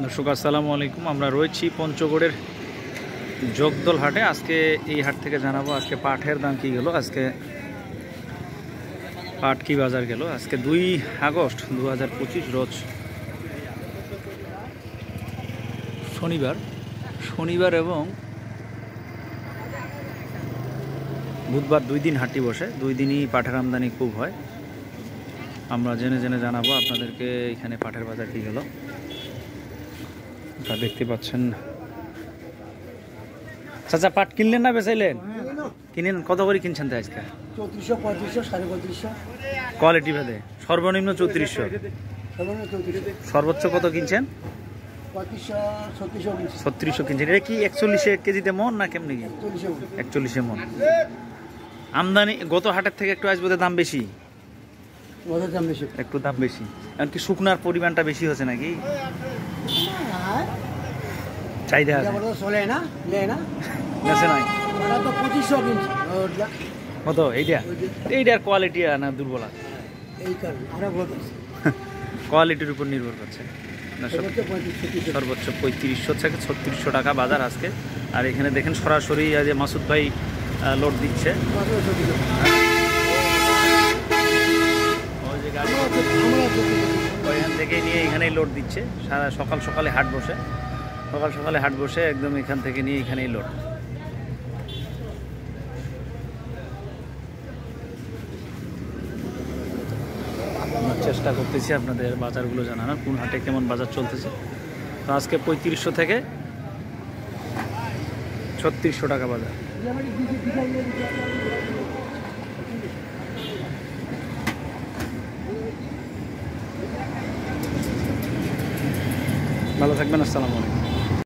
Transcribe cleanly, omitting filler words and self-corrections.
দর্শক আসসালামু আলাইকুম। আমরা রয়েছি পঞ্চগড়ের জগদল হাটে। আজকে এই হাট থেকে জানাবো আজকে পাটের দাম কি গেল, আজকে পাট কি বাজার গেল। আজকে 2 আগস্ট 2025 রোজ শনিবার এবং বুধবার 2 দিন হাটটি বসে। 2 দিনই পাটের আমদানি খুব হয়। আমরা জেনে জানাবো আপনাদেরকে এখানে পাটের বাজার কি গেল। তা দেখতে পাচ্ছেন। চাচা পাট কিনলেন না বেচাইলেন? কিনেন। কত করে কিনছেন তো আজকে? 3400, 3500, 3500 কোয়ালিটি ভেদে। সর্বনিম্ন 3400, সর্বোচ্চ কত কিনছেন? 3600 কিনছেন। এটা কি 41 কেজিতে মন না কেমনি? 41 মন। আমদানি গত হাটের থেকে একটু আসবে দাম বেশি, একটু দাম বেশি। এমনকি শুকনার পরিমাণটা বেশি হচ্ছে নাকি? চাহিদা আছে নাই কত? এইটার কোয়ালিটি না দুর্বল আছে? কোয়ালিটির উপর নির্ভর করছে। সর্বোচ্চ 3500 থেকে 3600 টাকা বাজার আজকে। আর এখানে দেখেন সরাসরি যে মাসুদ ভাই লোড দিচ্ছে। ওই যে গাড়ি ওইখান থেকে নিয়ে এখানেই লোড দিচ্ছে। সারা সকালে হাট বসে, সকালে হাট বসে একদম এখান থেকে নিয়ে এখানেই লোড। আমরা চেষ্টা করতেছি আপনাদের বাজারগুলো জানানোর, কোন হাটে কেমন বাজার চলতেছে। তো আজকে 3500 থেকে 3600 টাকা বাজার। ভালো থাকবেন। আসসালামু আলাইকুম।